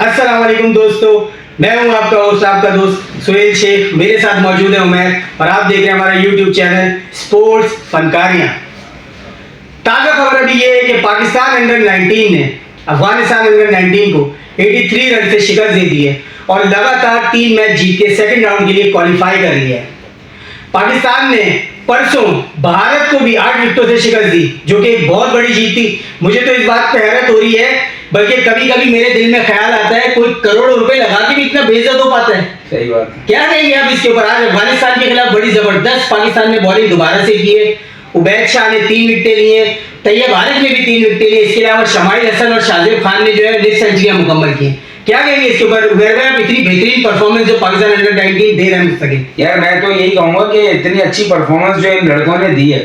अस्सलाम वालेकुम दोस्तों, मैं हूं आपका होस्ट आपका दोस्त सुहेल शेख। मेरे साथ मौजूद है उमैर और आप देख रहे हैं हमारा यूट्यूब चैनल स्पोर्ट्स फनकारियां। ताज़ा खबर अभी ये है कि पाकिस्तान अंडर 19 ने अफगानिस्तान अंडर 19 को 83 रन से शिकस्त दे दी है और लगातार 3 मैच जीत के सेकंड राउंड के लिए क्वालिफाई कर लिया है। पाकिस्तान ने परसों भारत को भी 8 विकेटों से शिकस्त दी, जो कि एक बहुत बड़ी जीत थी। मुझे तो इस बात पर हैरत हो रही है, बल्कि कभी कभी मेरे दिल में ख्याल आता है कोई करोड़ों रुपए लगा के भी इतना बेइज्जत हो पाता है। सही बात। क्या कहेंगे आप इसके ऊपर? आज अफगानिस्तान के खिलाफ बड़ी जबरदस्त पाकिस्तान ने बॉलिंग दोबारा से की है। उबैद शाह ने 3 विकेटें लिए, तैयब आरिफ ने भी 3 विकेटें लिए। इसके अलावा शमाइल हसन और शाजिब खान ने जो है 20 सेंचुरियां मुकम्मल की। क्या कहेंगे इसके ऊपर? आप इतनी बेहतरीन परफॉर्मेंस जो पाकिस्तान अंडर 19 दे रहे हैं मुस्तकिल। यार मैं तो यही कहूंगा कि इतनी अच्छी परफॉर्मेंस जो इन लड़कों ने दी है,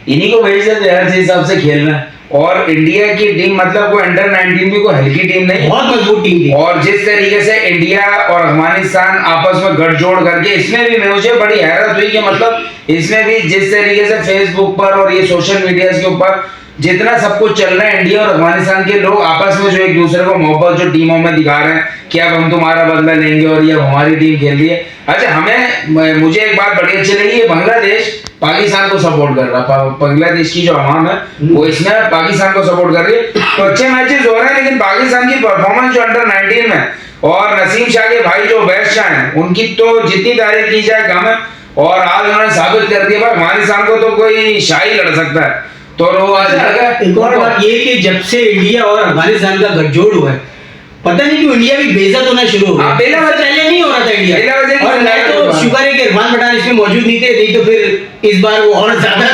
इन्हीं को भेज देते यार जिस हिसाब से खेलना। और इंडिया की टीम मतलब कोई अंडर 19 भी कोई हल्की टीम नहीं, बहुत मजबूत टीम थी। और जिस तरीके से इंडिया और अफगानिस्तान आपस में गठजोड़ करके, इसमें भी मुझे बड़ी हैरत हुई कि मतलब इसमें भी जिस तरीके से फेसबुक पर और ये सोशल मीडिया के ऊपर जितना सब कुछ चल रहा है, इंडिया और अफगानिस्तान के लोग आपस में जो एक दूसरे को मोहब्बत जो टीमों में दिखा रहे हैं कि अब हम तुम्हारा बदला लेंगे और ये हमारी टीम खेल रही है। अच्छा, मुझे एक बात बड़ी अच्छी लगी, बांग्लादेश पाकिस्तान को सपोर्ट कर रहा है। बांग्लादेश की जो आवाम है वो इसमें पाकिस्तान को सपोर्ट कर रही है। तो अच्छे मैचेस हो रहे हैं, लेकिन पाकिस्तान की परफॉर्मेंस जो अंडर 19 में, और नसीम शाह के भाई जो उबैद शाह हैं, उनकी तो जितनी तारीफ की जाए कम है। और आज उन्होंने साबित कर दिया अफगानिस्तान को तो कोई शाह ही लड़ सकता है। तो आज एक और बात ये कि जब से इंडिया और अफगानिस्तान का गठजोड़ हुआ है, पता नहीं क्यों इंडिया भी बेइज्जत होना शुरू हो गया। पहले नहीं हो रहा था इंडिया, और मैं तो शुक्र है कि इरफान पठान इसमें मौजूद नहीं थे, नहीं तो फिर इस बार वो और ज्यादा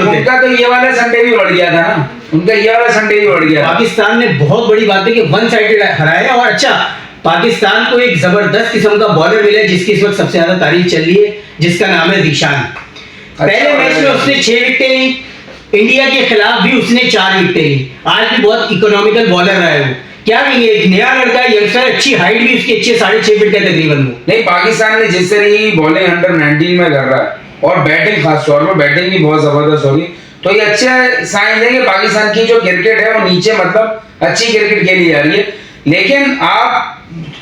उनका तो ये वाला संडे भी बढ़ गया था ना, उनका ये वाला संडे भी बढ़ गया। पाकिस्तान ने बहुत बड़ी बात है कि वन साइडेड हराया। और अच्छा, पाकिस्तान को एक जबरदस्त किस्म का बॉलर मिला है जिसकी इस वक्त सबसे ज्यादा तारीफ चल रही है, जिसका नाम है दिशान। पहले मैच में उसने 6 विकेटें ली, इंडिया के खिलाफ भी उसने 4 विकेटें ली। आज भी बहुत इकोनॉमिकल बॉलर रहा है वो। क्या कहेंगे, एक नया लड़का है, यंगस्टर, अच्छी हाइट भी उसकी अच्छी 6.5 फीट का तकरीबन वो। नहीं, पाकिस्तान ने जिस तरह की बॉलिंग अंडर 19 में कर रहा है और बैटिंग खास तौर पर बैटिंग भी बहुत जबरदस्त होगी, तो ये अच्छे साइन है कि पाकिस्तान की जो क्रिकेट है वो नीचे मतलब अच्छी क्रिकेट खेली जा रही है। लेकिन आप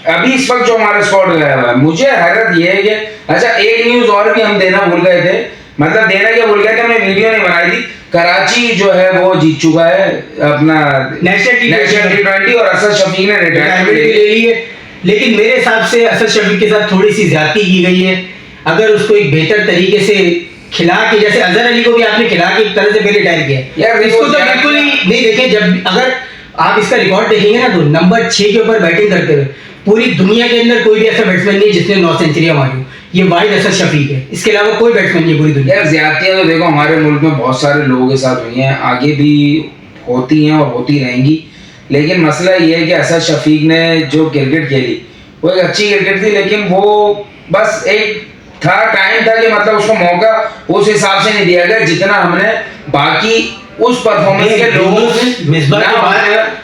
अभी इस वक्त जो हमारा स्क्वाड गया हुआ है, मुझे हैरत ये है कि अच्छा, एक न्यूज और भी हम देना भूल गए थे, मतलब देना क्या भूल गए थे, हमने वीडियो नहीं बनाई थी। कराची जो है वो जीत चुका है अपना नेशनल T20 और असद शफीक ने रिटायरमेंट ले ली है। लेकिन मेरे हिसाब से असद शफीक के साथ थोड़ी सी ज्यादती की गई है। अगर उसको एक बेहतर तरीके से खिला के, जैसे अजहर अली को भी आपने खिला के एक तरह से फिर रिटायर किया यार, इसको तो बिल्कुल ही नहीं। देखे, जब अगर आप इसका रिकॉर्ड देखेंगे ना, तो नंबर 6 के ऊपर बैटिंग करते हुए पूरी दुनिया के अंदर कोई भी ऐसा बैट्समैन नहीं है जिसने 9 सेंचुरियां मारी हो। ये वाहिद असद शफीक है, इसके अलावा कोई बैट्समैन नहीं पूरी दुनिया। यार ज्यादतियां तो देखो हमारे मुल्क में बहुत सारे लोगों के साथ हुई हैं, आगे भी होती हैं और होती रहेंगी। लेकिन मसला ये है कि असद शफीक ने जो क्रिकेट खेली वो एक अच्छी क्रिकेट थी, लेकिन वो बस एक टाइम था कि मतलब उसको मौका उस हिसाब से नहीं दिया गया जितना हमने बाकी उस परफॉर्मेंस के लोगों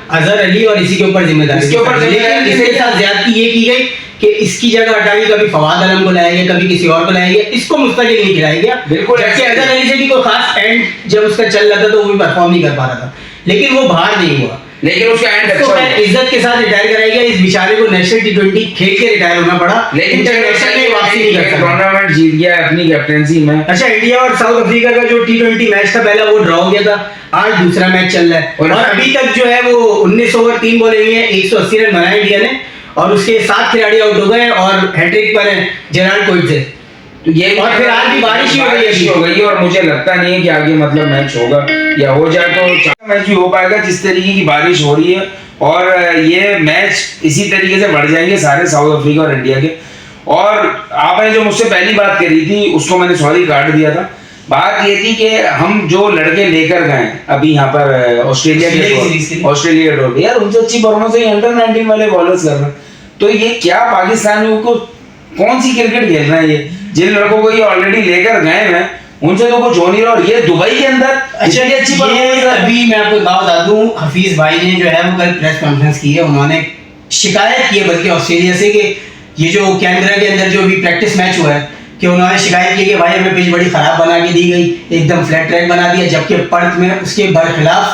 अजहर अली और इसी के ऊपर जिम्मेदारी, इसके ऊपर। लेकिन इसके साथ ज्यादती ये की गई कि इसकी जगह हटाई, कभी फवाद आलम को लाया गया, कभी किसी और को लाया गया, इसको मुस्तकिल नहीं खिलाया गया। बिल्कुल, जबकि अजहर अली से भी कोई खास एंड जब उसका चल रहा था तो वो भी परफॉर्म नहीं कर पा रहा था, लेकिन वो बाहर नहीं हुआ। लेकिन उसका एंड अच्छा हुआ। इज्जत के साथ रिटायर कराया गया। इस बेचारे को नेशनल T20 खेल के रिटायर होना पड़ा, लेकिन इंटरनेशनल में वापसी नहीं कर सका। टूर्नामेंट जीत गया अपनी कैप्टेंसी में। अच्छा, इंडिया और साउथ अफ्रीका का जो T20 मैच था पहला, वो ड्रॉ हो गया था। आज दूसरा मैच चल रहा है और अभी तक जो है वो 19 ओवर 3 बॉल हुई है, 180 रन बनाए इंडिया ने, और उसके 7 खिलाड़ी आउट हो गए और हैट्रिक पर है जेराल्ड कोइट्ज़े। तो ये और फिर आज भी बारिश ही हो गई, और मुझे लगता नहीं है कि आगे मतलब मैच होगा, या हो जाए तो मैच भी हो पाएगा जिस तरीके की बारिश हो रही है। और ये मैच इसी तरीके से बढ़ जाएंगे सारे साउथ अफ्रीका और इंडिया के। और आपने जो मुझसे पहली बात करी थी उसको मैंने सॉरी काट दिया था। बात ये थी कि हम जो लड़के लेकर गए अभी यहाँ पर ऑस्ट्रेलिया के टूर पे, यार उनसे अच्छी परफॉर्मेंस है अंडर 19 वाले बॉलर्स कर रहे हैं। तो ये क्या पाकिस्तानियों को कौन सी क्रिकेट खेलना है? ये जिन लड़कों को ये ऑलरेडी लेकर गए हैं उनसे तो कुछ हो नहीं रहा। और ये दुबई के अंदर अच्छा, ये अभी मैं आपको बता दूं, हफीज भाई ने जो है वो कल प्रेस कॉन्फ्रेंस की है, उन्होंने शिकायत की है बल्कि ऑस्ट्रेलिया से कि ये जो कैनबरा के अंदर जो भी प्रैक्टिस मैच हुआ है, कि उन्होंने शिकायत की कि भाई हमें पिच बड़ी खराब बना के दी गई, एकदम फ्लैट ट्रैक बना दिया, जबकि पर्थ में उसके बरखिलाफ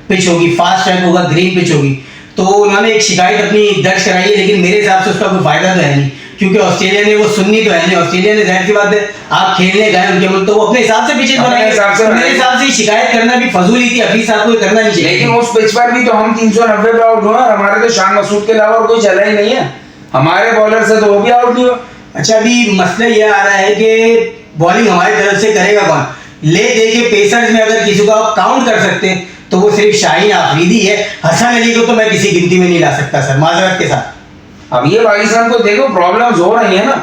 पिच होगी, फास्ट ट्रैक होगा, ग्रीन पिच होगी। तो उन्होंने एक शिकायत अपनी दर्ज कराई है, लेकिन मेरे हिसाब से उसका कोई फायदा तो है नहीं, क्योंकि ऑस्ट्रेलिया ने वो सुननी तो है नहीं। ऑस्ट्रेलिया ने जाहिर सी बात है, आप खेलने गए उनके मुल्क तो वो अपने हिसाब से पिचेस अपने हिसाब से बनाएंगे। मेरे हिसाब से शिकायत करना भी फजूल ही थी, हफीज साहब को ये करना नहीं चाहिए। लेकिन उस पिच पर भी तो हम 390 पे आउट हुए और हमारे तो शान मसूद के अलावा और कोई चला ही नहीं है, हमारे बॉलर से तो वो भी आउट नहीं हुआ। अच्छा, अभी मसला ये आ रहा है कि बॉलिंग हमारी तरफ से करेगा कौन? ले दे के पेसर्स में अगर किसी को आप काउंट कर सकते हैं तो वो सिर्फ शाहीन आफरीदी है। हसन अली को तो मैं किसी गिनती में नहीं ला सकता सर, माजरत के साथ। अब ये पाकिस्तान को देखो प्रॉब्लम्स हो रही है ना,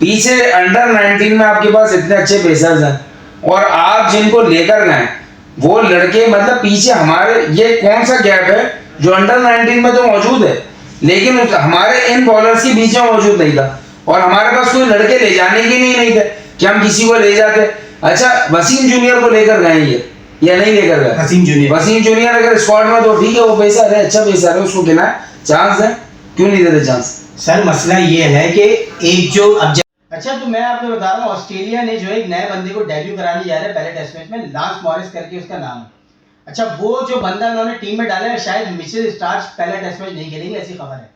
पीछे अंडर 19 में आपके पास इतने अच्छे पेसर्स हैं और आप जिनको लेकर गए वो लड़के मतलब पीछे हमारे, ये कौन सा गैप है जो अंडर 19 में तो मौजूद है लेकिन हमारे इन बॉलर्स के बीच में मौजूद नहीं था और हमारे पास कोई लड़के ले जाने के नहीं थे कि हम किसी को ले जाते। अच्छा, वसीम जूनियर को लेकर गए ये या नहीं लेकर गए? वसीम जूनियर अगर स्क्वाड में तो ठीक है, वो पेसर है, अच्छा पेसर है, उसको देना चांस है, क्यों नहीं देते चांस? सर मसला ये है कि एक जो अच्छा, तो मैं आपको बता रहा हूँ, ऑस्ट्रेलिया ने जो एक नए बंदे को डेब्यू कराने जा रहे हैं पहले टेस्ट मैच में, लांस मॉरिस करके उसका नाम है। अच्छा, वो जो बंदा उन्होंने टीम में डाला है, शायद मिचेल स्टार्क पहला टेस्ट मैच नहीं खेलेंगे, ऐसी खबर है।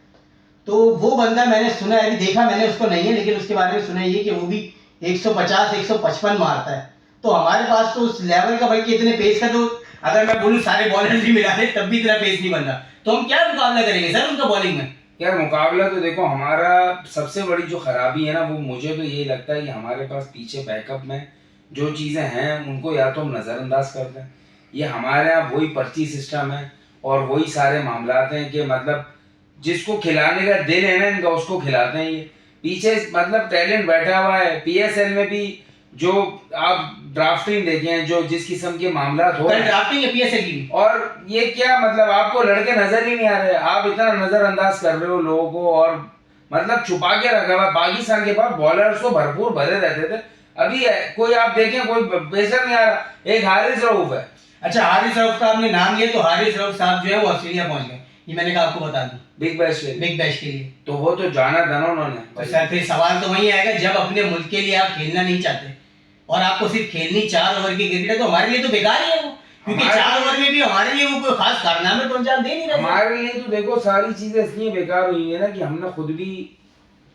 तो वो बंदा मैंने सुना है, अभी देखा मैंने उसको नहीं है, लेकिन उसके बारे में सुना है कि वो भी 150 155 मारता है। तो हमारे पास तो उस लेवल का भाई कि इतने पेस का, तो अगर मैं बोलूँ सारे बॉलर्स भी मिला दे तब भी इतना पेस नहीं बन रहा, तो हम क्या मुकाबला करेंगे सर उनका बॉलिंग में? यार मुकाबला तो देखो, हमारा सबसे बड़ी जो खराबी है ना, वो मुझे तो यही लगता है कि हमारे पास पीछे बैकअप में जो चीज़ें हैं उनको या तो हम नज़रअंदाज करते हैं, ये हमारे यहाँ वही पर्ची सिस्टम है और वही सारे मामलात हैं कि मतलब जिसको खिलाने का दिल है ना इनका उसको खिलाते हैं। ये पीछे मतलब टैलेंट बैठा हुआ है। पीएसएल में भी जो आप ड्राफ्टिंग देखे हैं, जो जिस किस्म के मामलात हो रहे हैं, ड्राफ्टिंग है पीएसएल की, और ये क्या मतलब आपको लड़के नजर ही नहीं आ रहे, आप इतना नजरअंदाज कर रहे हो लोगों को और मतलब छुपा के रखा हुआ। पाकिस्तान के पास बॉलर्स तो भरपूर भरे रहते थे, अभी कोई आप देखें कोई पेसर नहीं आ रहा। एक हारिस रऊफ है। अच्छा, हारिस रऊफ का आपने नाम लिया, तो हारिस रऊफ साहब जो है वो ऑस्ट्रेलिया पहुंच गए, ये मैंने कहा आपको बता दूं, बिग बैश के लिए तो वो तो जाना था ना उन्होंने। तो सर फिर सवाल तो वही आएगा, जब अपने मुल्क के लिए आप खेलना नहीं चाहते और आपको सिर्फ खेलनी 4 ओवर की क्रिकेट है, तो हमारे लिए तो बेकार ही है वो, क्योंकि 4 ओवर में भी हमारे लिए वो कोई खास कारनामे तो अंजाम दे नहीं रहे। हमारे लिए तो देखो सारी चीजें इसलिए बेकार हुई है ना कि हमने खुद भी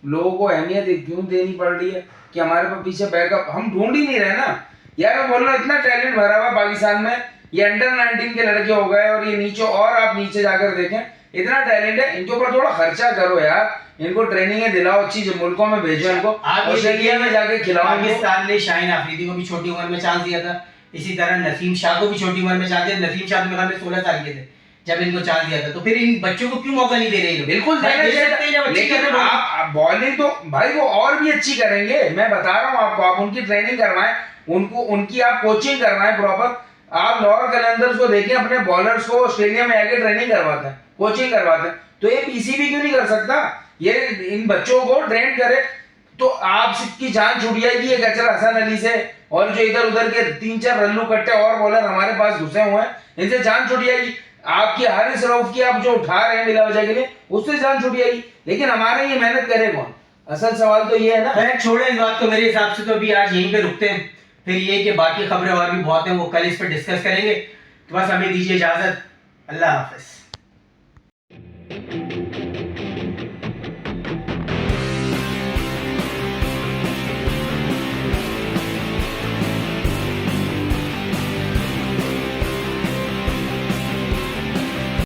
लोगों को अहमियत क्यों देनी पड़ रही है कि हमारे पास पीछे बैकअप हम ढूंढ ही नहीं रहे ना। यार मैं बोल रहा हूँ इतना टैलेंट भरा हुआ पाकिस्तान में, ये अंडर 19 के लड़के हो गए और ये नीचे, और आप नीचे जाकर देखें इतना टैलेंट है, इनके ऊपर थोड़ा खर्चा करो यार, इनको ट्रेनिंग दिलाओ, अच्छी मुल्कों में भेजो इनको, ऑस्ट्रेलिया में जाके खिलाओ। पाकिस्तान ने शाहीन आफरीदी को भी छोटी उम्र में चांस दिया था, इसी तरह नसीम शाह को भी छोटी उम्र में चांस दिया। नसीम शाह तो मेरे ख्याल में 16 साल के थे जब इनको चांस दिया था, तो फिर इन बच्चों को क्यों मौका नहीं दे रहे? बिल्कुल देना चाहिए, लेकिन आप बॉलिंग तो भाई वो और भी अच्छी करेंगे, मैं बता रहा हूँ आपको। आप उनकी ट्रेनिंग करवाएं, उनको उनकी आप कोचिंग करवाएं प्रॉपर। आप लॉर्ड कलंदर्स को देखें, अपने बॉलर्स को ऑस्ट्रेलिया में आके ट्रेनिंग करवाते हैं, कोचिंग करवाते हैं, तो ये पीसीबी क्यों नहीं कर सकता? ये इन बच्चों को ट्रेन करे तो आपकी जान छूट जाएगी। ये कचरा हसन अली से और जो इधर उधर के 3-4 रल्लू कट्टे और बॉलर हमारे पास घुसे हुए हैं, इनसे जान छूट जाएगी। आपकी हारिस रऊफ की आप जो उठा रहे हैं मिला वजह के लिए, उससे जान छूट जाएगी। लेकिन हमारे ये मेहनत करे कौन? असल सवाल तो ये है ना। छोड़े इस बात को, मेरे हिसाब से तो अभी आज यहीं पे रुकते हैं, फिर ये कि बाकी खबरें और भी बहुत हैं, वो कल इस पर डिस्कस करेंगे। तो बस हमें दीजिए इजाजत, अल्लाह हाफिज।